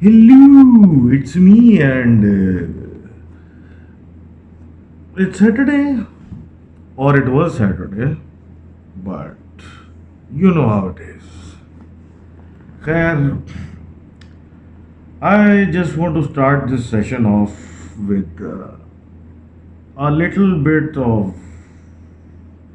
Hello, it's me, and it's Saturday, or it was Saturday, but you know how it is. Khair, I just want to start this session off with a little bit of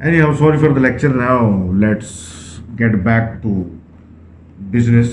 Anyhow, sorry for the lecture. Now let's get back to business.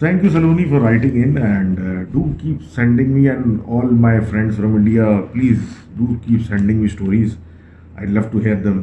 Thank you Saloni for writing in, and do keep sending me and all my friends from India, please do keep sending me stories. I'd love to hear them.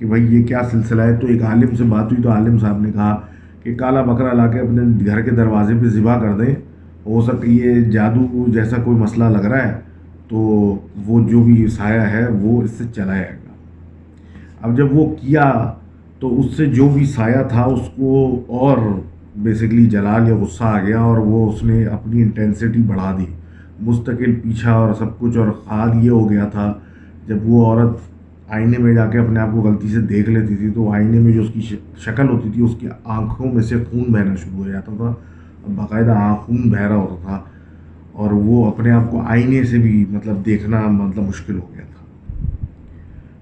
کہ بھائی یہ کیا سلسلہ ہے. تو ایک عالم سے بات ہوئی تو عالم صاحب نے کہا کہ کالا بکرا لا کے اپنے گھر کے دروازے پہ ذبح کر دیں, ہو سکتا یہ جادو جیسا کوئی مسئلہ لگ رہا ہے تو وہ جو بھی سایہ ہے وہ اس سے چلا جائے گا. اب جب وہ کیا تو اس سے جو بھی سایہ تھا اس کو اور بیسیکلی جلال یا غصہ آ گیا, اور وہ اس نے اپنی انٹینسٹی بڑھا دی, مستقل پیچھا اور سب کچھ. اور حال یہ ہو گیا تھا جب وہ عورت آئینے میں جا کے اپنے آپ کو غلطی سے دیکھ لیتی تھی تو آئینے میں جو اس کی شکل ہوتی تھی اس کی آنکھوں میں سے خون بہنا شروع ہو جاتا تھا, باقاعدہ خون بہ رہا ہوتا تھا, اور وہ اپنے آپ کو آئینے سے بھی مطلب دیکھنا مطلب مشکل ہو گیا تھا.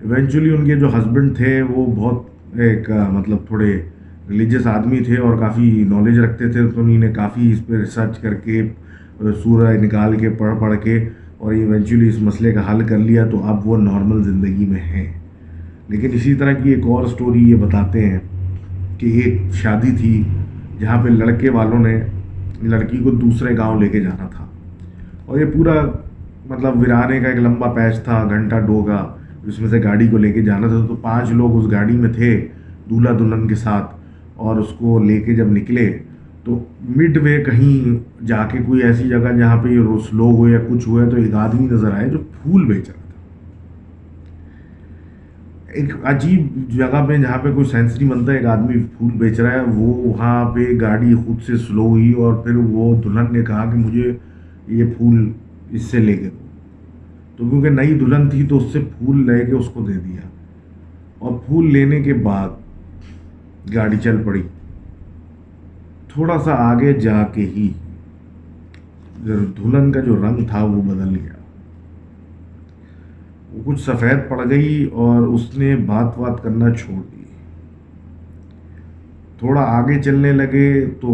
ایونچولی ان کے جو ہسبینڈ تھے وہ بہت ایک مطلب تھوڑے ریلیجیس آدمی تھے اور کافی نالج رکھتے تھے, تو انہوں نے کافی اس پہ ریسرچ کر کے سورہ نکال کے پڑھ کے اور ایونچولی اس مسئلے کا حل کر لیا, تو اب وہ نارمل زندگی میں ہیں. لیکن اسی طرح کی ایک اور سٹوری یہ بتاتے ہیں کہ ایک شادی تھی جہاں پہ لڑکے والوں نے لڑکی کو دوسرے گاؤں لے کے جانا تھا, اور یہ پورا مطلب ویرانے کا ایک لمبا پیچ تھا, گھنٹہ ڈوگا, اس میں سے گاڑی کو لے کے جانا تھا. تو 5 لوگ اس گاڑی میں تھے دولہا دلہن کے ساتھ, اور اس کو لے کے جب نکلے تو مڈ وے کہیں جا کے کوئی ایسی جگہ جہاں پہ یہ سلو ہوئے یا کچھ ہوئے تو ایک آدمی نظر آئے جو پھول بیچ رہا تھا. ایک عجیب جگہ پہ جہاں پہ کوئی سینس نہیں بنتا, ایک آدمی پھول بیچ رہا ہے. وہ وہاں پہ گاڑی خود سے سلو ہوئی اور پھر وہ دلہن نے کہا کہ مجھے یہ پھول اس سے لے کے دو. تو کیونکہ نئی دلہن تھی تو اس سے پھول لے کے اس کو دے دیا, اور پھول لینے کے بعد گاڑی چل پڑی. تھوڑا سا آگے جا کے ہی دلہن کا جو رنگ تھا وہ بدل گیا, وہ کچھ سفید پڑ گئی اور اس نے بات کرنا چھوڑ دی. تھوڑا آگے چلنے لگے تو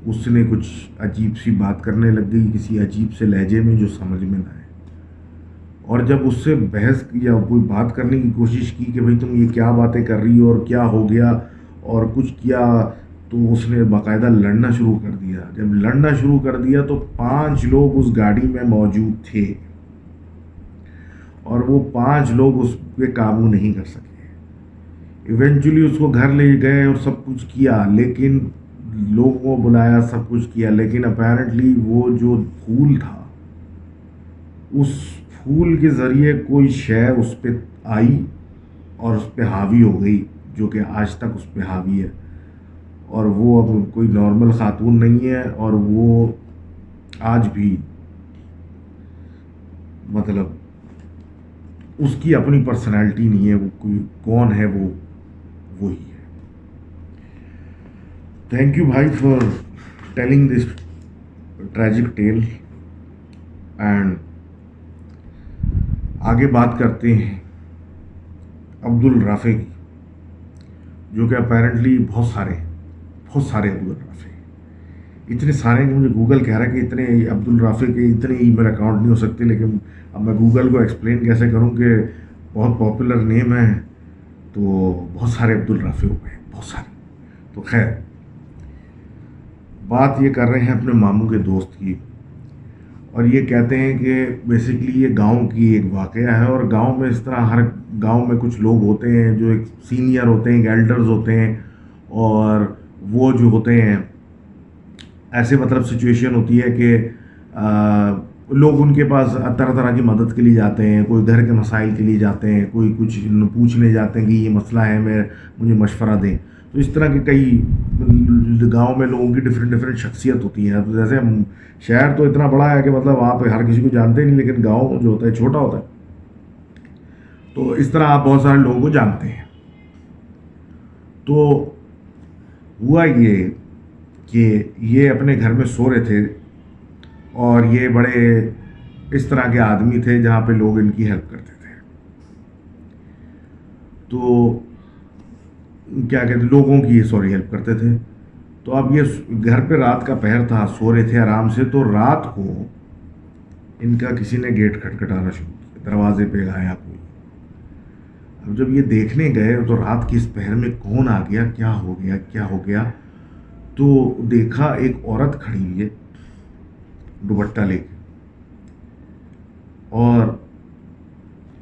اس نے کچھ عجیب سی بات کرنے لگ گئی کسی عجیب سے لہجے میں جو سمجھ میں نہ آئے, اور جب اس سے بحث یا کوئی بات کرنے کی کوشش کی کہ بھئی تم یہ کیا باتیں کر رہی ہو اور کیا ہو گیا اور کچھ کیا, تو اس نے باقاعدہ لڑنا شروع کر دیا. جب لڑنا شروع کر دیا تو 5 لوگ اس گاڑی میں موجود تھے, اور وہ 5 لوگ اس پہ قابو نہیں کر سکے. ایونچولی اس کو گھر لے گئے اور سب کچھ کیا, لیکن لوگوں کو بلایا, سب کچھ کیا, لیکن اپیرنٹلی وہ جو پھول تھا اس پھول کے ذریعے کوئی شے اس پہ آئی اور اس پہ حاوی ہو گئی, جو کہ آج تک اس پہ حاوی ہے. اور وہ اب کوئی نارمل خاتون نہیں ہے, اور وہ آج بھی مطلب اس کی اپنی پرسنالٹی نہیں ہے, وہ کوئی کون ہے وہ وہی ہے. تھینک یو بھائی for telling this tragic tell. And آگے بات کرتے ہیں عبد الرافع کی, جو کہ اپیرنٹلی بہت سارے عبد الرافع, اتنے سارے کہ مجھے گوگل کہہ رہا ہے کہ اتنے عبد الرافع کے اتنے ای میل اکاؤنٹ نہیں ہو سکتے, لیکن اب میں گوگل کو ایکسپلین کیسے کروں کہ بہت پاپولر نیم ہے تو بہت سارے عبد الرافع ہو گئے, بہت سارے. تو خیر بات یہ کر رہے ہیں اپنے ماموں کے دوست کی, اور یہ کہتے ہیں کہ بیسیکلی یہ گاؤں کی ایک واقعہ ہے, اور گاؤں میں اس طرح ہر گاؤں میں کچھ لوگ ہوتے ہیں جو ایک سینئر ہوتے ہیں, ایک ایلڈرز ہوتے ہیں, اور وہ جو ہوتے ہیں ایسے مطلب سچویشن ہوتی ہے کہ لوگ ان کے پاس طرح طرح کی مدد کے لیے جاتے ہیں, کوئی گھر کے مسائل کے لیے جاتے ہیں, کوئی کچھ پوچھنے جاتے ہیں کہ یہ مسئلہ ہے مجھے مشورہ دیں. تو اس طرح کے کئی گاؤں میں لوگوں کی ڈفرینٹ شخصیت ہوتی ہے. تو جیسے شہر تو اتنا بڑا ہے کہ مطلب وہاں پہ ہر کسی کو جانتے نہیں, لیکن گاؤں جو ہوتا ہے چھوٹا ہوتا ہے, تو اس طرح آپ بہت سارے لوگوں کو جانتے ہیں. تو ہوا یہ کہ یہ اپنے گھر میں سو رہے تھے, اور یہ بڑے اس طرح کے آدمی تھے جہاں پہ لوگ ان کی ہیلپ کرتے تھے. تو کیا کہتے لوگوں کی ہیلپ کرتے تھے. تو اب یہ گھر پہ رات کا پہر تھا, سو رہے تھے آرام سے, تو رات کو ان کا کسی نے گیٹ کھٹکھٹانا شروع کیا, دروازے پہ آیا کوئی. اب جب یہ دیکھنے گئے تو رات کی اس پہر میں کون آ گیا, کیا ہو گیا, تو دیکھا ایک عورت کھڑی ہوئی ہے دوپٹہ لے کے, اور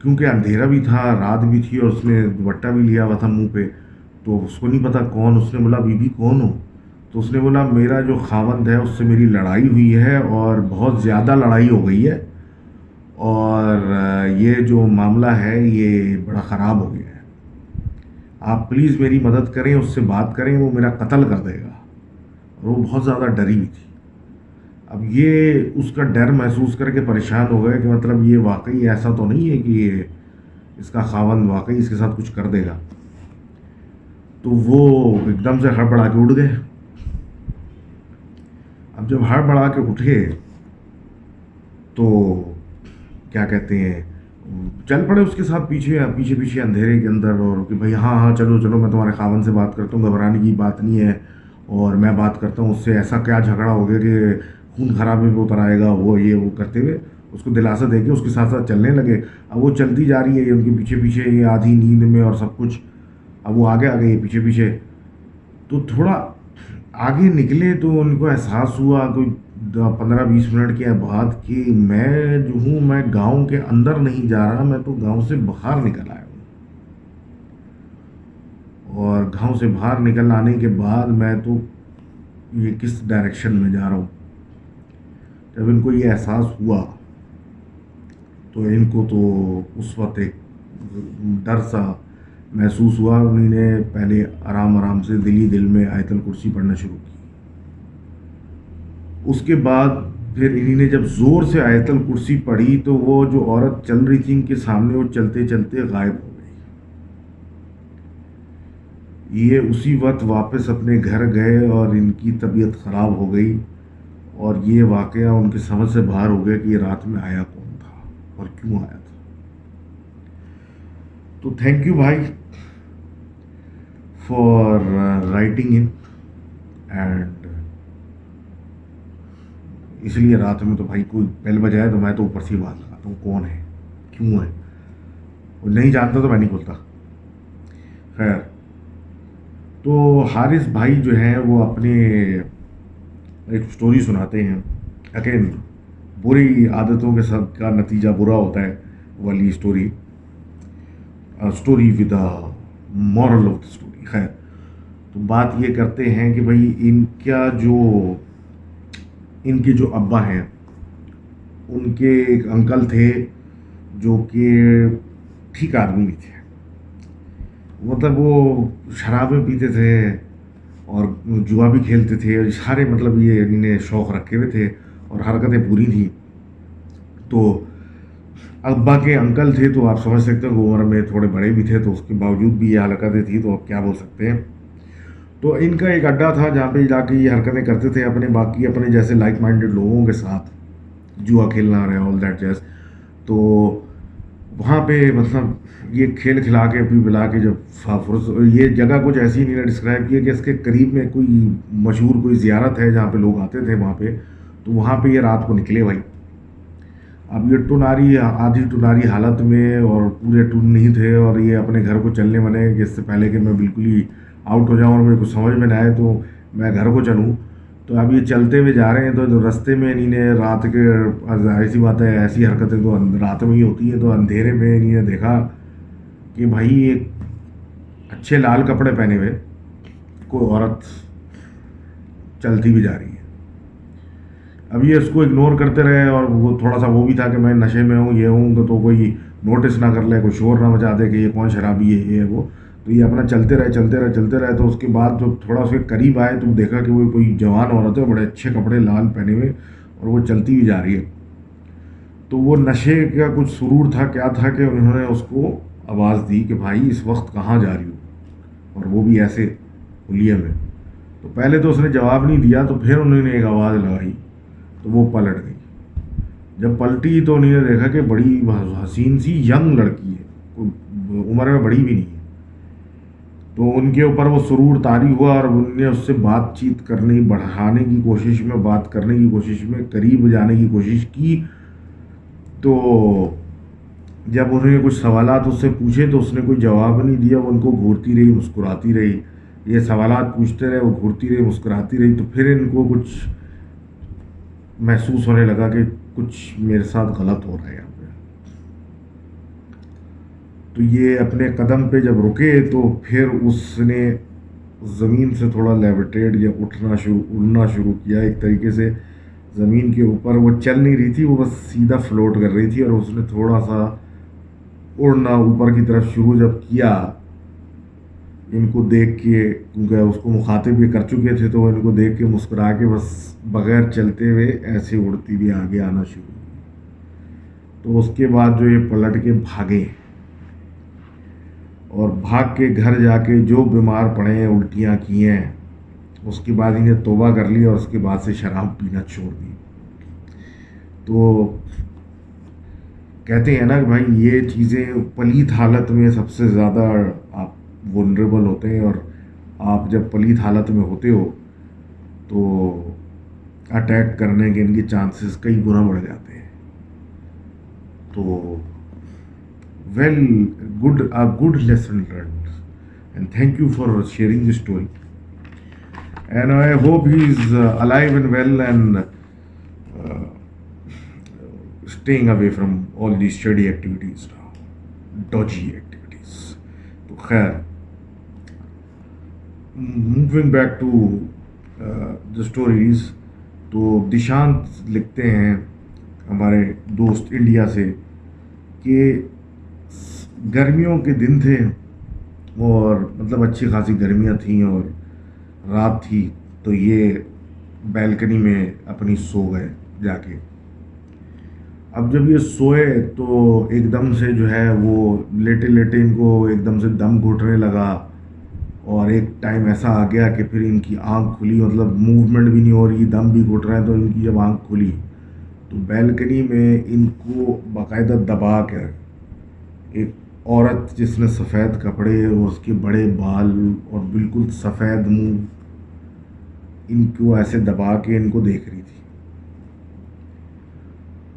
کیونکہ اندھیرا بھی تھا، رات بھی تھی، اور اس نے دوپٹہ بھی لیا ہوا تھا منہ پہ، تو اس کو نہیں پتا کون. اس نے بولا بی بی کون ہو؟ تو اس نے بولا میرا جو خاوند ہے اس سے میری لڑائی ہوئی ہے اور بہت زیادہ لڑائی ہو گئی ہے، اور یہ جو معاملہ ہے یہ بڑا خراب ہو گیا ہے، آپ پلیز میری مدد کریں، اس سے بات کریں، وہ میرا قتل کر دے گا. اور وہ بہت زیادہ ڈری ہوئی تھی. اب یہ اس کا ڈر محسوس کر کے پریشان ہو گئے کہ مطلب یہ واقعی ایسا تو نہیں ہے کہ یہ اس کا خاوند واقعی اس کے ساتھ کچھ کر دے گا. تو وہ ایک دم سے ہڑبڑا کے اٹھ گئے. اب جب ہڑبڑا کے اٹھے تو کیا کہتے ہیں چل پڑے اس کے ساتھ پیچھے پیچھے پیچھے اندھیرے کے اندر، اور کہ بھائی ہاں ہاں چلو چلو میں تمہارے خاوند سے بات کرتا ہوں، گھبرانے کی بات نہیں ہے، اور میں بات کرتا ہوں اس سے، ایسا کیا جھگڑا ہو گیا کہ خون خرابے پہ اتر آئے گا، وہ یہ وہ کرتے ہوئے اس کو دلاسا دے کے اس کے ساتھ ساتھ چلنے لگے. اب وہ چلتی جا رہی ہے یہ ان کے پیچھے پیچھے، یہ آدھی نیند میں اور سب کچھ. اب وہ آگے آگے یہ پیچھے پیچھے. تو تھوڑا آگے نکلے تو ان کو احساس ہوا کوئی 15-20 منٹ کے بعد کہ میں جو ہوں میں گاؤں کے اندر نہیں جا رہا، میں تو گاؤں سے باہر نکل آیا ہوں. اور گاؤں سے باہر نکل آنے کے بعد میں تو یہ کس ڈائریکشن میں جا رہا ہوں. جب ان کو یہ احساس ہوا تو ان کو تو اس وقت ایک ڈر سا محسوس ہوا. انہوں نے پہلے آرام آرام سے دل ہی دل میں آیت الکرسی پڑھنا شروع کی. اس کے بعد پھر انہوں نے جب زور سے آیت الکرسی پڑھی تو وہ جو عورت چل رہی تھی ان کے سامنے وہ چلتے چلتے غائب ہو گئی. یہ اسی وقت واپس اپنے گھر گئے اور ان کی طبیعت خراب ہو گئی، اور یہ واقعہ ان کی سمجھ سے باہر ہو گیا کہ یہ رات میں آیا کون تھا اور کیوں آیا تھا. تو تھینک یو بھائی فار رائٹنگ ان. اینڈ اس لیے رات میں تو بھائی کوئی بیل بجائے تو میں تو اوپر سے ہی بات لگاتا ہوں کون ہے کیوں ہے، وہ نہیں جانتا تو میں نہیں کھولتا. خیر، تو حارث بھائی جو ہیں وہ اپنے ایک سٹوری سناتے ہیں. اگین بری عادتوں کے ساتھ کا نتیجہ برا ہوتا ہے والی story, story with moral of the story. خیر، تو بات یہ کرتے ہیں کہ بھائی ان کے جو ابا ہیں ان کے ایک انکل تھے جو کہ ٹھیک آدمی بھی تھے. مطلب وہ شرابیں پیتے تھے اور جوا بھی کھیلتے تھے، اور سارے مطلب یہ انہیں شوق رکھے ہوئے تھے اور حرکتیں پوری تھیں. تو ابا کے انکل تھے تو آپ سمجھ سکتے ہیں کہ عمر میں تھوڑے بڑے بھی تھے، تو اس کے باوجود بھی یہ حرکتیں تھیں تو آپ کیا بول سکتے ہیں. تو ان کا ایک اڈا تھا جہاں پہ جا کے یہ حرکتیں کرتے تھے اپنے جیسے لائک مائنڈڈ لوگوں کے ساتھ، جوا کھیلنا رہے آل دیٹ جیز. تو وہاں پہ مطلب یہ کھیل کھلا کے پی پلا کے جب یہ جگہ کچھ ایسی نہیں ڈسکرائب کیا کہ اس کے قریب میں کوئی مشہور کوئی زیارت ہے جہاں پہ لوگ آتے تھے وہاں پہ. تو وہاں پہ یہ رات کو نکلے بھائی. اب یہ آدھی ٹناری حالت میں اور پورے ٹن نہیں تھے، اور یہ اپنے گھر کو چلنے بنے کہ اس سے پہلے کہ میں بالکل ہی آؤٹ ہو جاؤں اور مجھے کچھ سمجھ میں نہ آئے تو میں گھر کو چلوں. تو اب یہ چلتے ہوئے جا رہے ہیں تو رستے میں انہیں نے رات کے ظاہر سی بات ہے ایسی حرکتیں تو رات میں ہی ہوتی ہیں. تو اندھیرے میں انہیں نے دیکھا کہ بھائی ایک اچھے لال کپڑے پہنے ہوئے کوئی عورت چلتی بھی جا رہی ہے. اب یہ اس کو اگنور کرتے رہے، اور وہ تھوڑا سا وہ بھی تھا کہ میں نشے میں ہوں یہ ہوں تو کوئی نوٹس نہ کر لے، کوئی شور نہ مچا دے کہ یہ کون شرابی ہے یہ ہے وہ. تو یہ اپنا چلتے رہے. تو اس کے بعد جب تھوڑا اس کے قریب آئے تو دیکھا کہ وہ کوئی جوان عورت ہے، بڑے اچھے کپڑے لال پہنے ہوئے، اور وہ چلتی بھی جا رہی ہے. تو وہ نشے کا کچھ سرور تھا کیا تھا کہ انہوں نے اس کو آواز دی کہ بھائی اس وقت کہاں جا رہی ہو، اور وہ بھی ایسے حلیے میں. تو پہلے تو اس نے جواب نہیں دیا، تو پھر انہوں نے ایک آواز لگائی تو وہ پلٹ گئی. جب پلٹی تو انہوں نے دیکھا کہ بڑی حسین سی ینگ لڑکی ہے، کوئی عمر میں بڑی بھی نہیں ہے. تو ان کے اوپر وہ سرور طاری ہوا اور انہوں نے اس سے بات چیت کرنے بڑھانے کی کوشش میں، بات کرنے کی کوشش میں، قریب جانے کی کوشش کی. تو جب انہوں نے کچھ سوالات اس سے پوچھے تو اس نے کوئی جواب نہیں دیا. وہ ان کو گھورتی رہی، مسکراتی رہی. یہ سوالات پوچھتے رہے، وہ گھورتی رہی، مسکراتی رہی. تو پھر ان کو کچھ محسوس ہونے لگا کہ کچھ میرے ساتھ غلط ہو رہا ہے یہاں پہ. تو یہ اپنے قدم پہ جب رکے تو پھر اس نے زمین سے تھوڑا لیویٹیٹ یا اڑنا شروع کیا ایک طریقے سے زمین کے اوپر. وہ چل نہیں رہی تھی, وہ بس سیدھا فلوٹ کر رہی تھی, اور اس نے تھوڑا سا اڑنا اوپر کی طرف شروع جب کیا, ان کو دیکھ کے, کیونکہ اس کو مخاطب یہ کر چکے تھے, تو ان کو دیکھ کے مسکرا کے بس بغیر چلتے ہوئے ایسے اڑتی بھی آگے آنا شروع کی. تو اس کے بعد جو یہ پلٹ کے بھاگے, اور بھاگ کے گھر جا کے جو بیمار پڑے ہیں, الٹیاں کی ہیں, اس کے بعد انہیں توبہ کر لی, اور اس کے بعد سے شراب پینا چھوڑ دی. تو کہتے ہیں نا کہ بھائی یہ چیزیں پلیت حالت میں سب سے زیادہ آپ ونریبل ہوتے ہیں, اور آپ جب پلیت حالت میں ہوتے ہو تو اٹیک کرنے کے ان کے چانسز کئی گنا بڑھ جاتے ہیں. تو well good lesson learned, and thank you for sharing the story, and I hope he is alive and well and staying away from all these shady activities now, dodgy activities. تو خیر, moving back to the stories, تو دشانت لکھتے ہیں ہمارے دوست India سے کہ گرمیوں کے دن تھے, اور مطلب اچھی خاصی گرمیاں تھیں, اور رات تھی, تو یہ بیلکنی میں اپنی سو گئے جا کے. اب جب یہ سوئے تو ایک دم سے جو ہے وہ لیٹے لیٹے ان کو ایک دم سے دم گھٹنے لگا, اور ایک ٹائم ایسا آ گیا کہ پھر ان کی آنکھ کھلی, مطلب موومنٹ بھی نہیں ہو رہی, دم بھی گھٹ رہا ہے. تو ان کی جب آنکھ کھلی تو بیلکنی میں ان کو باقاعدہ دبا کر ایک عورت جس نے سفید کپڑے اور اس کے بڑے بال اور بالکل سفید منہ, ان کو ایسے دبا کے ان کو دیکھ رہی تھی.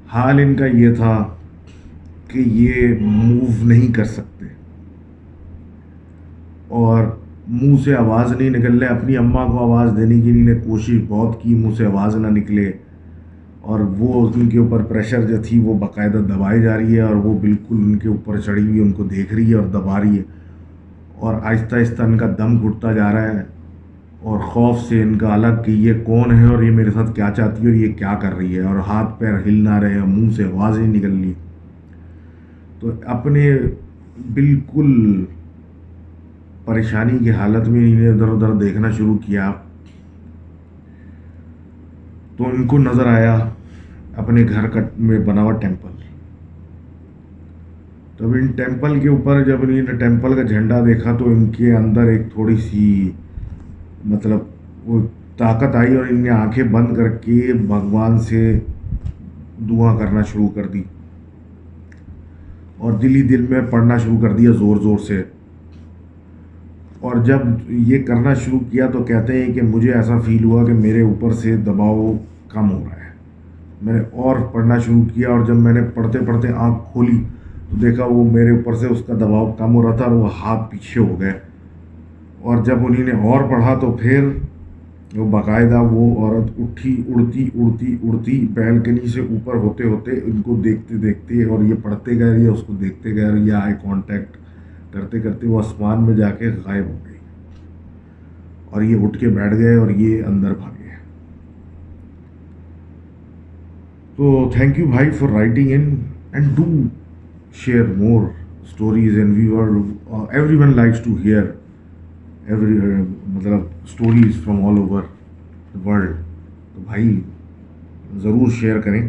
حال ان کا یہ تھا کہ یہ موو نہیں کر سکتے, اور منہ سے آواز نہیں نکل رہے. اپنی اماں کو آواز دینے کی انہوں نے کوشش بہت کی, منہ سے آواز نہ نکلے, اور وہ ان کے اوپر پریشر جو تھی وہ باقاعدہ دبائی جا رہی ہے, اور وہ بالکل ان کے اوپر چڑھی ہوئی ان کو دیکھ رہی ہے اور دبا رہی ہے, اور آہستہ آہستہ ان کا دم گھٹتا جا رہا ہے, اور خوف سے ان کا الگ کہ یہ کون ہے, اور یہ میرے ساتھ کیا چاہتی ہے, اور یہ کیا کر رہی ہے, اور ہاتھ پیر ہل نہ رہے, اور منہ سے آواز نہیں نکل رہی. تو اپنے بالکل پریشانی کی حالت میں انہیں ادھر ادھر دیکھنا شروع کیا, تو ان کو نظر آیا اپنے گھر کا میں بنا ہوا ٹیمپل. تو ان ٹیمپل کے اوپر جب انہوں نے ٹیمپل کا جھنڈا دیکھا تو ان کے اندر ایک تھوڑی سی مطلب وہ طاقت آئی, اور ان نے آنکھیں بند کر کے بھگوان سے دعا کرنا شروع کر دی, اور دل ہی دل میں پڑھنا شروع کر دیا زور زور سے. اور جب یہ کرنا شروع کیا تو کہتے ہیں کہ مجھے ایسا فیل ہوا کہ میرے اوپر سے دباؤ کم ہو رہا ہے. میں نے اور پڑھنا شروع کیا, اور جب میں نے پڑھتے پڑھتے آنکھ کھولی تو دیکھا وہ میرے اوپر سے اس کا دباؤ کم ہو رہا تھا, اور وہ ہاتھ پیچھے ہو گئے. اور جب انہوں نے اور پڑھا تو پھر وہ باقاعدہ وہ عورت اٹھی, اڑتی اڑتی اڑتی بیلکنی سے اوپر ہوتے ہوتے ان کو دیکھتے دیکھتے, اور یہ پڑھتے گئے, یہ اس کو دیکھتے گئے, اور یہ آئی کانٹیکٹ کرتے کرتے وہ آسمان میں جا کے غائب ہو گئی, اور یہ اٹھ کے بیٹھ گئے, اور یہ اندر بھاگے. تو تھینک یو بھائی for writing in, and do share more stories, and everyone likes to hear مطلب stories from all over the world. تو بھائی ضرور شیئر کریں,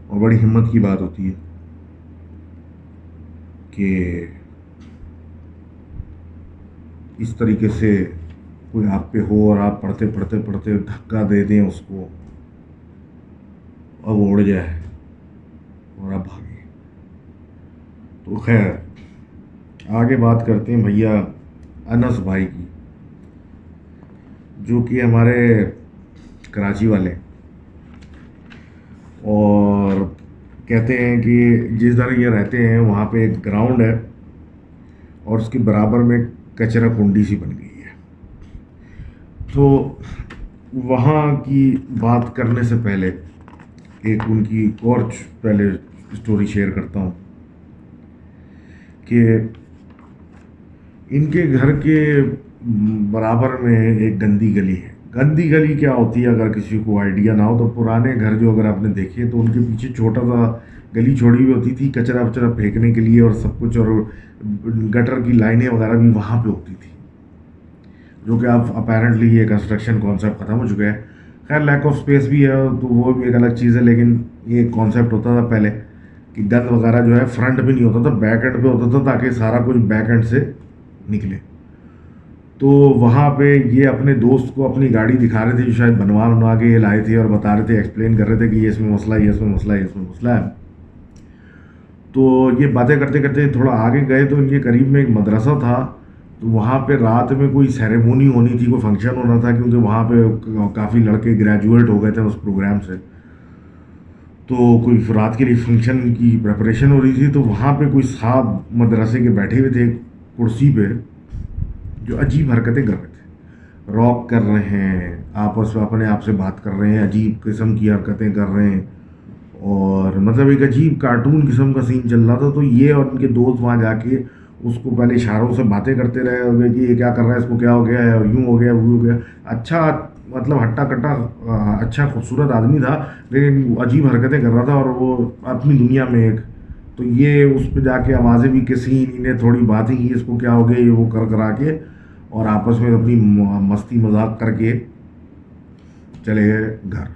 اور بڑی ہمت کی بات ہوتی ہے کہ اس طریقے سے کوئی آپ پہ ہو, اور آپ پڑھتے پڑھتے پڑھتے دھکا دے دیں اس کو, اور وہ اڑ جائے اور آپ بھاگیں. تو خیر آگے بات کرتے ہیں بھیا انس بھائی کی, جو کہ ہمارے کراچی والے, اور کہتے ہیں کہ جس طرح یہ رہتے ہیں وہاں پہ ایک گراؤنڈ ہے, اور اس کے برابر میں کچرا کنڈی سی بن گئی ہے. تو وہاں کی بات کرنے سے پہلے ایک ان کی اور پہلے اسٹوری شیئر کرتا ہوں. کہ ان کے گھر کے برابر میں ایک گندی گلی ہے. گندی گلی کیا ہوتی ہے اگر کسی کو آئیڈیا نہ ہو تو پرانے گھر جو اگر آپ نے دیکھے تو ان کے پیچھے چھوٹا سا گلی چھوڑی ہوئی ہوتی تھی کچرا وچرا پھینکنے کے لیے اور سب کچھ, اور گٹر کی لائنیں وغیرہ بھی وہاں پہ ہوتی تھی, جو کہ اب اپیرنٹلی یہ کنسٹرکشن کانسیپٹ ختم ہو چکا ہے. خیر لیک آف اسپیس بھی ہے تو وہ بھی ایک الگ چیز ہے, لیکن یہ ایک کانسیپٹ ہوتا تھا پہلے کہ گند وغیرہ جو ہے فرنٹ پہ نہیں ہوتا تھا, بیک اینڈ پہ ہوتا تھا تاکہ سارا کچھ بیک اینڈ سے نکلے. تو وہاں پہ یہ اپنے دوست کو اپنی گاڑی دکھا رہے تھے جو شاید بنوا کے یہ لائے تھے, اور بتا رہے تھے, ایکسپلین کر رہے تھے کہ یہ اس میں مسئلہ ہے, یہ اس میں مسئلہ ہے, اس میں مسئلہ ہے. تو یہ باتیں کرتے کرتے تھوڑا آگے گئے تو ان کے قریب میں ایک مدرسہ تھا. تو وہاں پہ رات میں کوئی سیریمونی ہونی تھی, کوئی فنکشن ہونا تھا, کیونکہ وہاں پہ کافی لڑکے گریجویٹ ہو گئے تھے اس پروگرام سے. تو کوئی رات کے لیے فنکشن کی پریپریشن ہو رہی تھی. تو وہاں پہ کوئی صاحب مدرسے کے بیٹھے ہوئے تھے کرسی پہ, جو عجیب حرکتیں کر رہے تھے, راک کر رہے ہیں, آپس میں اپنے آپ سے بات کر رہے ہیں, عجیب قسم کی حرکتیں کر رہے ہیں, اور مطلب ایک عجیب کارٹون قسم کا سین چل رہا تھا. تو یہ اور ان کے دوست وہاں جا کے اس کو پہلے اشاروں سے باتیں کرتے رہے کہ یہ کیا کر رہا ہے, اس کو کیا ہو گیا ہے, اور یوں ہو گیا وہ ہو گیا. اچھا مطلب ہٹا کٹا اچھا خوبصورت آدمی تھا, لیکن عجیب حرکتیں کر رہا تھا, اور وہ اپنی دنیا میں ایک. تو یہ اس پہ جا کے آوازیں بھی کسی انہیں تھوڑی باتیں کی, اس کو کیا ہو گیا, یہ وہ کر کرا کے, اور آپس میں اپنی مستی مذاق کر کے چلے گئے گھر.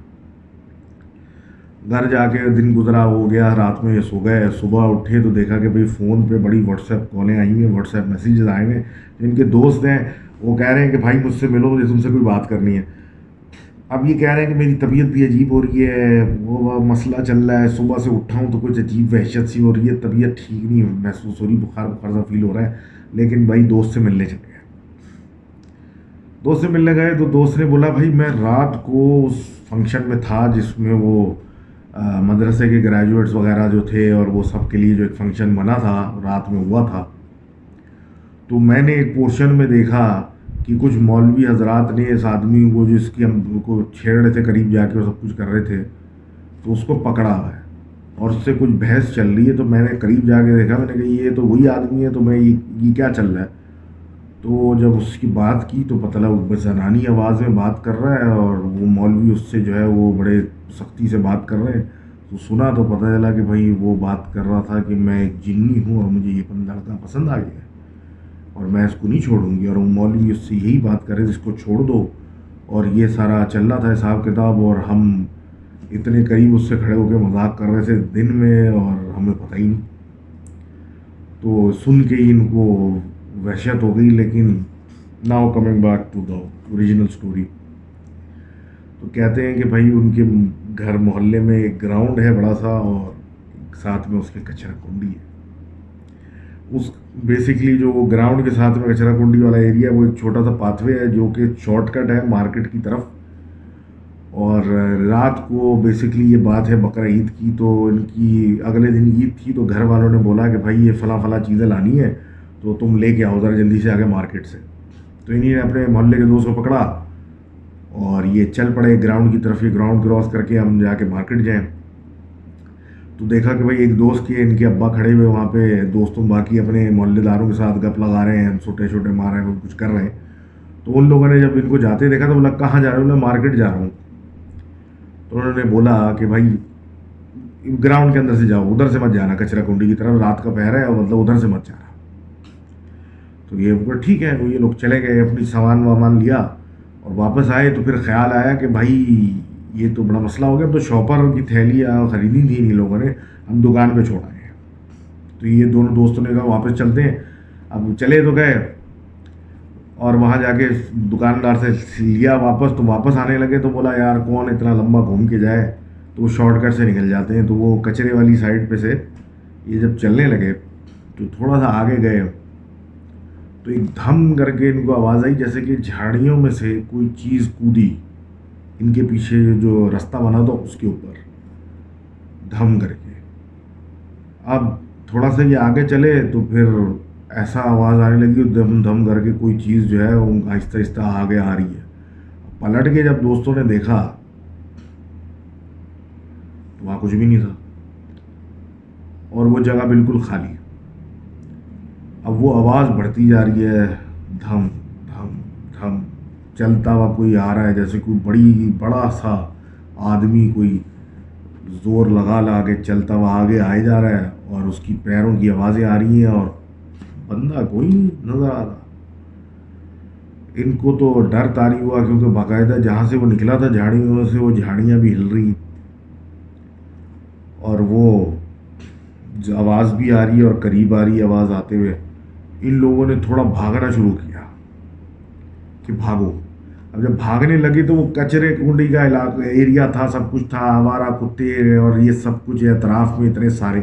گھر جا کے دن گزرا ہو گیا, رات میں سو گئے. صبح اٹھے تو دیکھا کہ بھئی فون پہ بڑی واٹس ایپ کالیں آئی ہوئی ہیں, واٹس ایپ میسیجز آئے ہوئے ہیں. ان کے دوست ہیں, وہ کہہ رہے ہیں کہ بھائی مجھ سے ملو, مجھے تم سے کوئی بات کرنی ہے. اب یہ کہہ رہے ہیں کہ میری طبیعت بھی عجیب ہو رہی ہے, وہ مسئلہ چل رہا ہے, صبح سے اٹھا ہوں تو کچھ عجیب وحشت سی ہو رہی ہے, طبیعت ٹھیک نہیں محسوس ہو رہی, بخار بخار سا فیل ہو رہا ہے. لیکن بھائی دوست سے ملنے چلے گئے. دوست سے ملنے گئے تو دوست نے بولا بھائی میں رات کو اس فنکشن میں تھا جس میں وہ مدرسے کے گریجویٹس وغیرہ جو تھے, اور وہ سب کے لیے جو ایک فنکشن بنا تھا رات میں ہوا تھا. تو میں نے ایک پورشن میں دیکھا کہ کچھ مولوی حضرات نے اس آدمی کو, جو اس کی ہم کو چھیڑ رہے تھے, قریب جا کے وہ سب کچھ کر رہے تھے, تو اس کو پکڑا ہوا ہے اور اس سے کچھ بحث چل رہی ہے. تو میں نے قریب جا کے دیکھا, میں نے کہا یہ تو وہی آدمی ہے, تو میں یہ کیا چل رہا ہے. تو جب اس کی بات کی تو پتہ لگا وہ زنانی آواز میں بات کر رہا ہے, اور وہ مولوی اس سے جو ہے وہ بڑے سختی سے بات کر رہے ہیں. تو سنا تو پتہ چلا کہ بھائی وہ بات کر رہا تھا کہ میں ایک جنی ہوں اور مجھے یہ لڑکا پسند آ گیا ہے اور میں اس کو نہیں چھوڑوں گی. اور وہ مولوی اس سے یہی بات کر رہے جس کو چھوڑ دو, اور یہ سارا چل رہا تھا حساب کتاب, اور ہم اتنے قریب اس سے کھڑے ہو کے مذاق کر رہے تھے دن میں, اور ہمیں پتہ ہی نہیں. تو سن کے ہی ان کو وحشت ہو گئی. لیکن now coming back to the original story, تو کہتے ہیں کہ بھائی ان کے گھر محلے میں ایک گراؤنڈ ہے بڑا سا, اور ساتھ میں اس کے کچرا کنڈی ہے. اس بیسکلی جو وہ گراؤنڈ کے ساتھ میں کچرا کنڈی والا ایریا, وہ ایک چھوٹا سا پاتھ وے ہے جو کہ شارٹ کٹ ہے مارکیٹ کی طرف. اور رات کو بیسکلی یہ بات ہے بقرہ عید کی, تو ان کی اگلے دن عید تھی, تو گھر والوں نے بولا کہ بھائی یہ فلاں فلاں چیزیں لانی ہے تو تم لے کے آؤ ذرا جلدی سے آگے مارکیٹ سے. تو انہیں نے اپنے محلے کے دوست کو پکڑا اور یہ چل پڑے گراؤنڈ کی طرف. یہ گراؤنڈ کراس کر کے ہم جا کے مارکیٹ جائیں تو دیکھا کہ بھائی ایک دوست کے ان کے ابا کھڑے ہوئے وہاں پہ, دوستوں باقی اپنے محلے داروں کے ساتھ گپ لگا رہے ہیں, چھوٹے چھوٹے مار رہے ہیں, کچھ کر رہے ہیں. تو ان لوگوں نے جب ان کو جاتے دیکھا تو بولا کہاں جا رہے ہو, میں مارکیٹ جا رہا ہوں. تو انہوں نے بولا کہ بھائی گراؤنڈ کے اندر سے جاؤ, ادھر سے مت جانا کچرا کنڈی کی طرف, رات کا پہر ہے, اور مطلب ادھر سے مت جانا. تو یہ ٹھیک ہے, وہ یہ لوگ چلے گئے, اپنی سامان وامان لیا اور واپس آئے. تو پھر خیال آیا کہ بھائی یہ تو بڑا مسئلہ ہو گیا. تو شاپر کی تھیلیاں خریدی تھی ان لوگوں نے, ہم دکان پہ چھوڑ آئے ہیں. تو یہ دونوں دوستوں نے کہا واپس چلتے ہیں. اب چلے تو گئے, اور وہاں جا کے دکاندار سے لیا واپس. تو واپس آنے لگے تو بولا یار کون اتنا لمبا گھوم کے جائے, تو وہ شارٹ کٹ سے نکل جاتے ہیں. تو وہ کچرے والی سائڈ پہ سے یہ جب چلنے لگے تو تھوڑا سا آگے گئے تو ایک دھم کر کے ان کو آواز آئی جیسے کہ جھاڑیوں میں سے کوئی چیز کودی ان کے پیچھے جو رستہ بنا تھا اس کے اوپر, دھم کر کے. اب تھوڑا سا یہ آگے چلے تو پھر ایسا آواز آنے لگی, دھم دھم کر کے کوئی چیز جو ہے وہ آہستہ آہستہ آگے آ رہی ہے. پلٹ کے جب دوستوں نے دیکھا تو وہاں کچھ بھی نہیں تھا, اور وہ جگہ بالکل خالی. اب وہ آواز بڑھتی جا رہی ہے، دھم دھم دھم، چلتا ہوا کوئی آ رہا ہے، جیسے کوئی بڑا سا آدمی کوئی زور لگا کے چلتا ہوا آگے آئے جا رہا ہے، اور اس کی پیروں کی آوازیں آ رہی ہیں، اور بندہ کوئی نہیں نظر آ رہا۔ ان کو تو ڈر طاری ہوا، کیونکہ باقاعدہ جہاں سے وہ نکلا تھا جھاڑیوں سے، وہ جھاڑیاں بھی ہل رہی، اور وہ آواز بھی آ رہی ہے اور قریب آ رہی ہے آواز آتے ہوئے۔ ان لوگوں نے تھوڑا بھاگنا شروع کیا کہ بھاگو۔ اب جب بھاگنے لگے تو وہ کچرے کنڈی کا علاقہ ایریا تھا، سب کچھ تھا، آوارہ کتے اور یہ سب کچھ اطراف میں اتنے سارے۔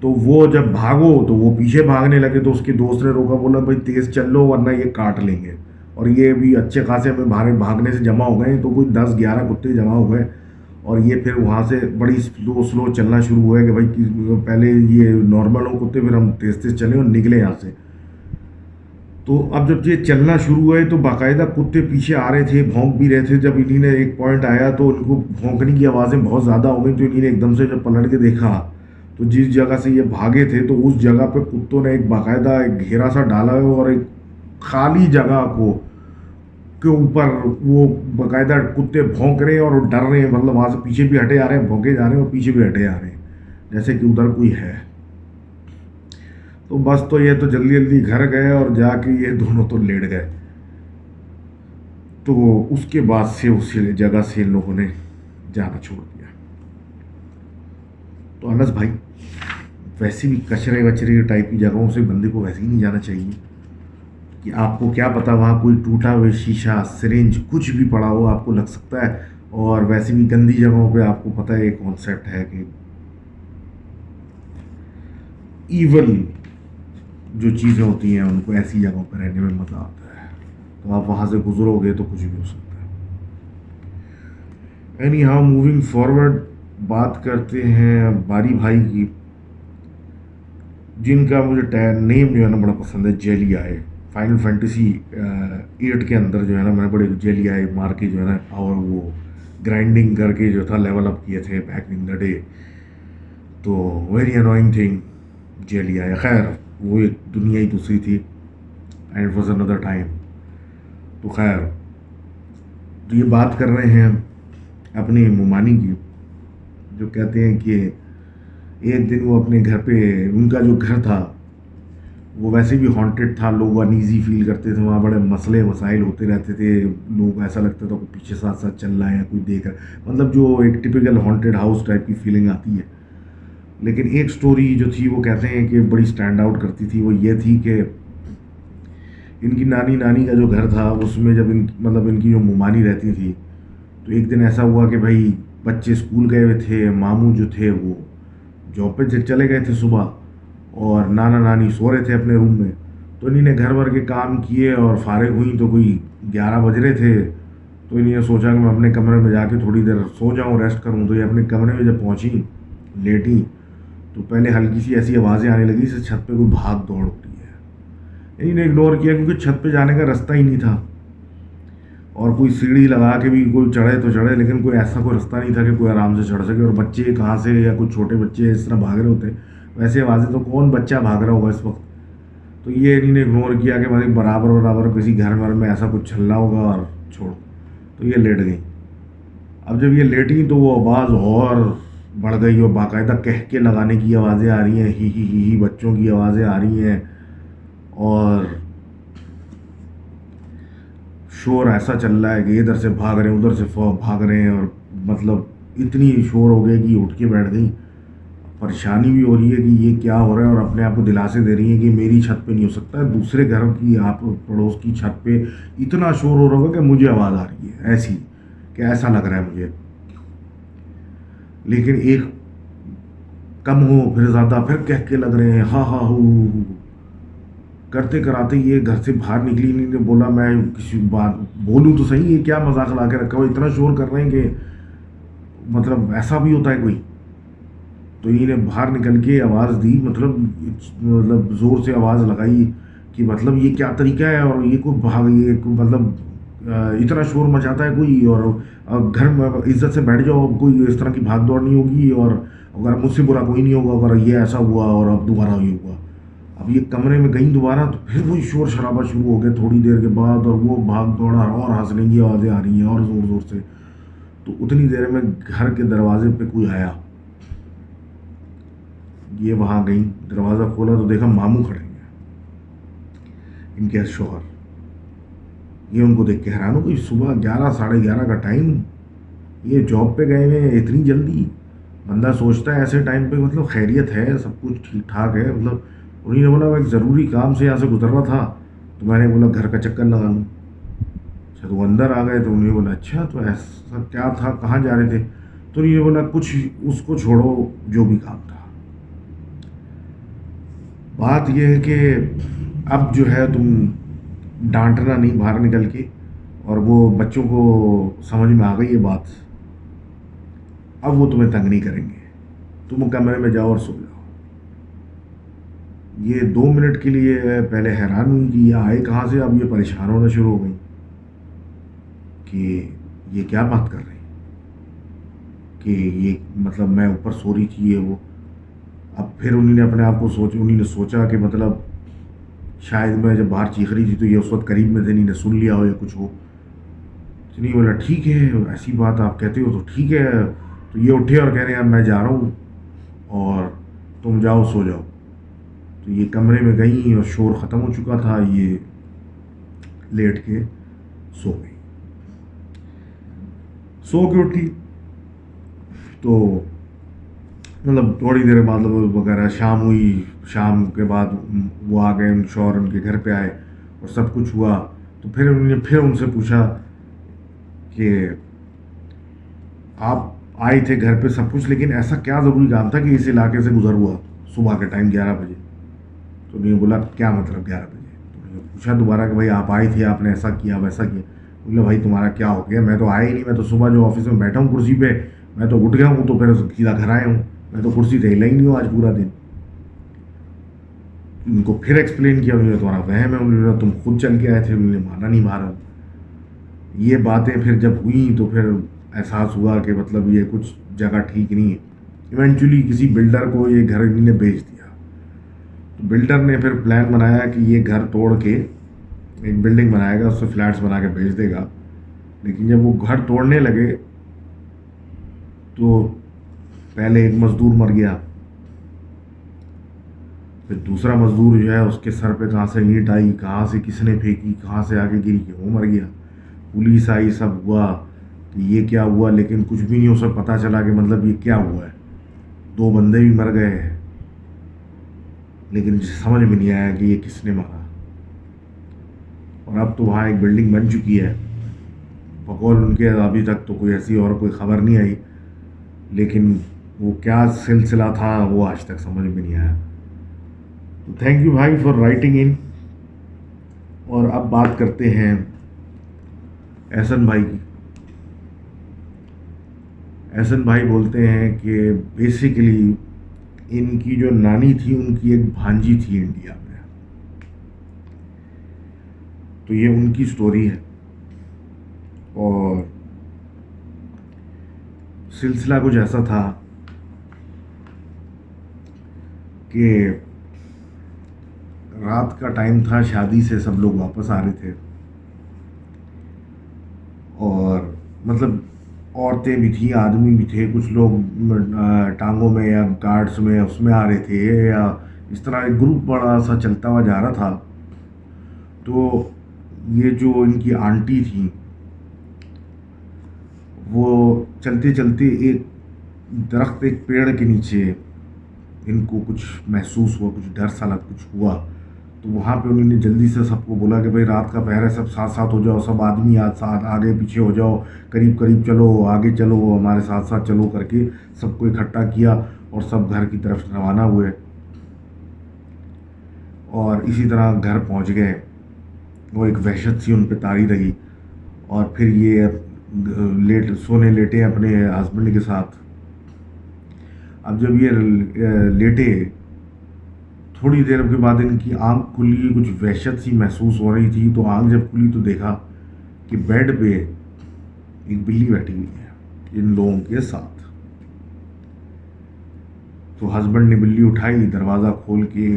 تو وہ جب بھاگو تو وہ پیچھے بھاگنے لگے، تو اس کے دوست نے روکا، بولا بھائی تیز چل لو ورنہ یہ کاٹ لیں گے۔ اور یہ بھی اچھے خاصے ہمیں بھاگنے سے جمع ہو گئے، تو کوئی 10-11 کتے جمع ہو گئے، اور یہ پھر وہاں سے بڑی سلو چلنا شروع ہوئے کہ بھائی پہلے یہ نارمل ہو کتے، پھر ہم تیز تیز چلیں اور نکلے یہاں سے۔ تو اب جب یہ چلنا شروع ہوئے تو باقاعدہ کتے پیچھے آ رہے تھے، بھونک بھی رہے تھے۔ جب انہی نے ایک پوائنٹ آیا تو ان کو بھونکنے کی آوازیں بہت زیادہ ہو گئی، تو انہی نے ایک دم سے جب پلٹ کے دیکھا تو جس جگہ سے یہ بھاگے تھے، تو اس جگہ پہ کتوں نے ایک باقاعدہ ایک گھیرا سا ڈالا ہے، اور ایک خالی جگہ کو کے اوپر وہ باقاعدہ کتے بھونک رہے ہیں اور ڈر رہے ہیں، مطلب وہاں سے پیچھے بھی ہٹے آ رہے ہیں، بھونکے جا رہے ہیں اور پیچھے بھی ہٹے آ رہے ہیں، جیسے کہ ادھر کوئی ہے۔ تو بس تو یہ تو جلدی جلدی گھر گئے، اور جا کے یہ دونوں تو لیٹ گئے۔ تو اس کے بعد سے اس جگہ سے ان لوگوں نے جانا چھوڑ دیا۔ تو انس بھائی، ویسے بھی کچرے وچرے ٹائپ کی جگہوں سے بندے کو ویسے ہی نہیں جانا چاہیے، کہ آپ کو کیا پتا وہاں کوئی ٹوٹا ہوا شیشہ، سرنج، کچھ بھی پڑا ہو آپ کو لگ سکتا ہے۔ اور ویسے بھی گندی جگہوں پہ آپ کو پتہ ہے ایک کانسیپٹ ہے کہ ایول جو چیزیں ہوتی ہیں ان کو ایسی جگہوں پہ رہنے میں مزہ آتا ہے، تو آپ وہاں سے گزرو گے تو کچھ بھی ہو سکتا ہے۔ اینی ہاؤ، موونگ فارورڈ، بات کرتے ہیں باری بھائی کی، جن کا مجھے نیم جو ہے نا بڑا پسند ہے، جیلی آئے۔ فائنل فینٹیسی 8 کے اندر جو ہے نا میں نے بڑے جیلی آئے مار کے جو ہے نا، اور وہ گرائنڈنگ کر کے جو تھا لیول اپ کیے تھے بیک ان دا ڈے، تو ویری انوائنگ تھنگ جیلی آئے۔ خیر وہ ایک دنیا ہی دوسری تھی، and it was another time. تو خیر، تو یہ بات کر رہے ہیں اپنی مومانی کی، جو کہتے ہیں کہ ایک دن وہ اپنے گھر پہ، ان کا جو گھر تھا وہ ویسے بھی ہانٹیڈ تھا، لوگ انیزی فیل کرتے تھے، وہاں بڑے مسئلے مسائل ہوتے رہتے تھے، لوگ ایسا لگتا تھا کہ پیچھے ساتھ ساتھ چل رہا ہے یا کوئی دیکھ رہا ہے، مطلب جو ایک ٹپیکل ہانٹیڈ ہاؤس ٹائپ کی فیلنگ آتی ہے۔ لیکن ایک سٹوری جو تھی وہ کہتے ہیں کہ بڑی سٹینڈ آؤٹ کرتی تھی، وہ یہ تھی کہ ان کی نانی کا جو گھر تھا اس میں جب ان کی جو مومانی رہتی تھی، تو ایک دن ایسا ہوا کہ بھائی بچے اسکول گئے ہوئے تھے، ماموں جو تھے وہ جاب پہ چلے گئے تھے صبح، اور نانی سو رہے تھے اپنے روم میں۔ تو انہی نے گھر بھر کے کام کیے اور فارغ ہوئیں تو کوئی 11 بج رہے تھے، تو انہی نے سوچا کہ میں اپنے کمرے میں جا کے تھوڑی دیر سو جاؤں، ریسٹ کروں۔ تو یہ اپنے کمرے میں جب پہنچی، لیٹی، تو پہلے ہلکی سی ایسی آوازیں آنے لگی جیسے چھت پہ کوئی بھاگ دوڑ ہو رہی ہے۔ انہی نے اگنور کیا کیونکہ چھت پہ جانے کا رستہ ہی نہیں تھا، اور کوئی سیڑھی لگا کے بھی کوئی چڑھے تو چڑھے، لیکن کوئی ایسا کوئی رستہ نہیں تھا کہ کوئی آرام سے چڑھ سکے، اور بچے کہاں سے یا کوئی چھوٹے بچے اس طرح بھاگ رہے ہوتے، ویسے آوازیں تو کون بچہ بھاگ رہا ہوگا اس وقت۔ تو یہ انہی نے اگنور کیا کہ ہماری برابر کسی گھر میں ایسا کچھ چل رہا ہوگا، اور چھوڑ، تو یہ لیٹ گئی۔ اب جب یہ لیٹی تو وہ آواز اور بڑھ گئی، اور باقاعدہ کہکے لگانے کی آوازیں آ رہی ہیں، ہی بچوں کی آوازیں آ رہی ہیں، اور شور ایسا چل رہا ہے کہ ادھر سے بھاگ رہے ہیں ادھر سے بھاگ رہے ہیں، اور مطلب اتنی شور ہو گیا کہ اٹھ کے بیٹھ گئی۔ پریشانی بھی ہو رہی ہے کہ یہ کیا ہو رہا ہے، اور اپنے آپ کو دلاسے دے رہی ہیں کہ میری چھت پہ نہیں ہو سکتا، دوسرے گھروں کی آپ پڑوس کی چھت پہ اتنا شور ہو رہا ہوگا کہ مجھے آواز آ رہی ہے ایسی، کہ ایسا لگ رہا ہے مجھے۔ لیکن ایک کم ہو پھر زیادہ، پھر کہہ کے لگ رہے ہیں، ہاں ہو کرتے کراتے یہ گھر سے باہر نکلی۔ نہیں نے بولا میں کسی بات بولوں تو صحیح، یہ کیا مذاق لا کے رکھا ہوا، اتنا شور کر رہے ہیں کہ مطلب ایسا بھی ہوتا ہے کوئی۔ تو انہی نے باہر نکل کے آواز دی، مطلب زور سے آواز لگائی کہ مطلب یہ کیا طریقہ ہے، اور یہ مطلب اتنا شور مچاتا ہے کوئی، اور گھر میں عزت سے بیٹھ جاؤ، کوئی اس طرح کی بھاگ دوڑ نہیں ہوگی، اور اگر مجھ سے برا کوئی نہیں ہوگا اگر یہ ایسا ہوا اور اب دوبارہ یہ ہوا۔ اب یہ کمرے میں گئیں دوبارہ تو پھر وہی شور شرابہ شروع ہو گیا تھوڑی دیر کے بعد، اور وہ بھاگ دوڑا اور ہنسنے کی آوازیں آ رہی ہیں اور زور زور سے. تو اتنی دیر میں گھر کے دروازے پہ کوئی آیا. یہ وہاں گئیں، دروازہ کھولا تو دیکھا ماموں کھڑے ہیں، ان کے شوہر. یہ ان کو دیکھ کے حیران ہو گئی. صبح 11 ساڑھے 11 کا ٹائم، یہ جاب پہ گئے ہوئے ہیں اتنی جلدی. بندہ سوچتا ہے ایسے ٹائم پہ مطلب خیریت ہے، سب کچھ ٹھیک ٹھاک ہے. مطلب انہیں نے بولا وہ ایک ضروری کام سے یہاں سے گزر رہا تھا تو میں نے بولا گھر کا چکر لگا لوں. اچھا تو وہ اندر آ گئے تو انہوں نے بولا اچھا تو ایسا کیا تھا، کہاں جا رہے تھے؟ تو انہوں نے بولا کچھ، اس کو چھوڑو جو بھی کام تھا. بات یہ ہے کہ اب جو ہے تم ڈانٹنا نہیں باہر نکل کے، اور وہ بچوں کو سمجھ میں آ گئی یہ بات. اب وہ تمہیں تنگ نہیں کریں گے، تم کمرے میں جاؤ اور سو جاؤ. یہ 2 منٹ کے لیے پہلے حیران ہوئی کہ یہ آئے کہاں سے. اب یہ پریشان ہونا شروع ہو گئی کہ یہ کیا بات کر رہے ہیں، کہ یہ مطلب میں اوپر سو رہی تھی یہ وہ. اب پھر انہوں نے اپنے آپ کو انہوں نے سوچا کہ مطلب شاید میں جب باہر چیخ رہی تھی تو یہ اس وقت قریب میں سے انہوں نے سن لیا ہو یا کچھ ہو. تو نہیں بولا ٹھیک ہے ایسی بات آپ کہتے ہو تو ٹھیک ہے. تو یہ اٹھے اور کہہ رہے ہیں میں جا رہا ہوں اور تم جاؤ سو جاؤ. تو یہ کمرے میں گئیں اور شور ختم ہو چکا تھا، یہ لیٹ کے سو گئی. سو کے اٹھی تو مطلب تھوڑی دیر بعد وغیرہ شام ہوئی. شام کے بعد وہ آ گئے، شوہر ان کے گھر پہ آئے اور سب کچھ ہوا. تو پھر انہوں نے پھر ان سے پوچھا کہ آپ آئے تھے گھر پہ سب کچھ، لیکن ایسا کیا ضروری کام تھا کہ اس علاقے سے گزر ہوا صبح کے ٹائم 11 بجے؟ تو انہوں نے بولا کیا مطلب 11 بجے؟ تو انہوں نے پوچھا دوبارہ کہ بھائی آپ آئے تھے، آپ نے ایسا کیا ویسا کیا. بولے بھائی تمہارا کیا ہو گیا، میں تو آیا ہی نہیں، میں تو صبح جو آفس میں بیٹھا ہوں کرسی پہ میں تو اٹھ گیا ہوں تو پھر سیدھا گھر آیا ہوں، میں تو کرسی سے ہلا ہی نہیں ہوں آج پورا دن. ان کو پھر ایکسپلین کیا، انہوں نے تمہارا وہم ہے، انہوں نے تم خود چل کے آئے تھے، انہوں نے مانا نہیں مارا. یہ باتیں پھر جب ہوئیں تو پھر احساس ہوا کہ مطلب یہ کچھ جگہ ٹھیک نہیں ہے. ایونچولی کسی بلڈر کو یہ گھر انہوں نے بیچ دیا. تو بلڈر نے پھر پلان بنایا کہ یہ گھر توڑ کے ایک بلڈنگ بنائے گا، اس سے فلیٹس بنا کے بیچ دے گا. لیکن جب وہ گھر توڑنے لگے تو پہلے ایک مزدور مر گیا، پھر دوسرا مزدور جو ہے اس کے سر پہ کہاں سے اینٹ آئی، کہاں سے کس نے پھینکی، کہاں سے آگے گری کہ وہ مر گیا. پولیس آئی، سب ہوا کہ یہ کیا ہوا، لیکن کچھ بھی نہیں اسے پتہ چلا کہ مطلب یہ کیا ہوا ہے. 2 بندے بھی مر گئے لیکن سمجھ میں نہیں آیا کہ یہ کس نے مارا. اور اب تو وہاں ایک بلڈنگ بن چکی ہے بقول ان کے، ابھی تک تو کوئی ایسی اور کوئی خبر نہیں آئی، لیکن وہ کیا سلسلہ تھا وہ آج تک سمجھ میں نہیں آیا. تو تھینک یو بھائی فار رائٹنگ ان. اور اب بات کرتے ہیں احسن بھائی کی. احسن بھائی بولتے ہیں کہ بیسیکلی ان کی جو نانی تھی ان کی ایک بھانجی تھی انڈیا میں. تو یہ ان کی سٹوری ہے، اور سلسلہ کچھ ایسا تھا کہ رات کا ٹائم تھا، شادی سے سب لوگ واپس آ رہے تھے، اور مطلب عورتیں بھی تھیں، آدمی بھی تھے، کچھ لوگ ٹانگوں میں یا گارڈس میں اس میں آ رہے تھے، یا اس طرح ایک گروپ بڑا سا چلتا ہوا جا رہا تھا. تو یہ جو ان کی آنٹی تھیں وہ چلتے چلتے ایک درخت، ایک پیڑ کے نیچے ان کو کچھ محسوس ہوا، کچھ ڈر سا لگ کچھ ہوا. تو وہاں پہ انہوں نے جلدی سے سب کو بولا کہ بھائی رات کا پہر ہے، سب ساتھ ساتھ ہو جاؤ، سب آدمی ساتھ آگے پیچھے ہو جاؤ، قریب قریب چلو، آگے چلو، ہمارے ساتھ ساتھ چلو کر کے سب کو اکٹھا کیا اور سب گھر کی طرف روانہ ہوئے. اور اسی طرح گھر پہنچ گئے. وہ ایک وحشت سی ان پہ طاری رہی. اور پھر یہ سونے لیٹے اپنے ہسبینڈ کے ساتھ. اب جب یہ لیٹے تھوڑی دیر کے بعد ان کی آنکھ کھلی، کچھ وحشت سی محسوس ہو رہی تھی. تو آنکھ جب کھلی تو دیکھا کہ بیڈ پہ ایک بلی بیٹھی ہوئی ہے ان لوگوں کے ساتھ. تو ہسبینڈ نے بلی اٹھائی، دروازہ کھول کے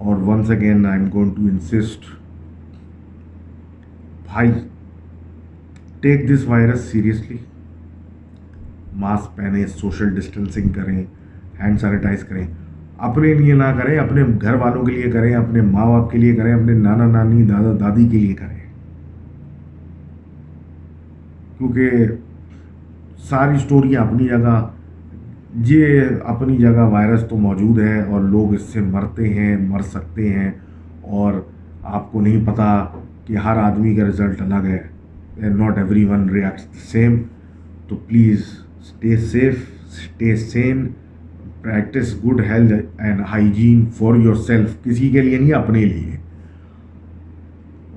اور once again I am going to insist, بھائی take this virus seriously, mask پہنیں، سوشل ڈسٹینسنگ کریں، ہینڈ سینیٹائز کریں، اپنے لیے نہ کریں، اپنے گھر والوں کے لیے کریں، اپنے ماں باپ کے لیے کریں، اپنے نانا نانی دادا دادی کے لیے کریں، کیونکہ ساری سٹوریاں اپنی جگہ، یہ اپنی جگہ وائرس تو موجود ہے اور لوگ اس سے مرتے ہیں، مر سکتے ہیں، اور آپ کو نہیں پتہ کہ ہر آدمی کا رزلٹ الگ ہے، not everyone reacts same. تو please stay safe, stay sane, practice good health and hygiene for yourself, کسی کے لیے نہیں، اپنے لیے.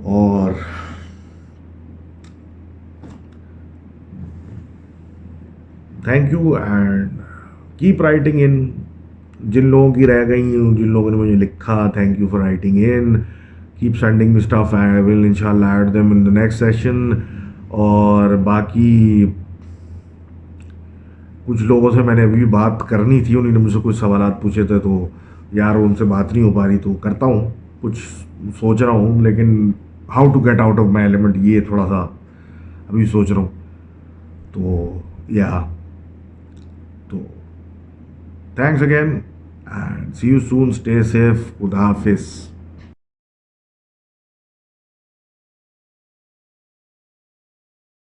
اور thank you and keep writing in. جن لوگوں کی رہ گئی، جن لوگوں نے مجھے لکھا، thank you for writing in. Keep sending me stuff, I will ان شاء اللہ add them in the next session. اور باقی کچھ لوگوں سے میں نے ابھی بات کرنی تھی، انہوں نے مجھ سے کچھ سوالات پوچھے تھے، تو یار ان سے بات نہیں ہو پا رہی، تو کرتا ہوں، کچھ سوچ رہا ہوں، لیکن how to get out of my element, یہ تھوڑا سا ابھی سوچ رہا ہوں. تو تو thanks again and see you soon, stay safe, خدا حافظ.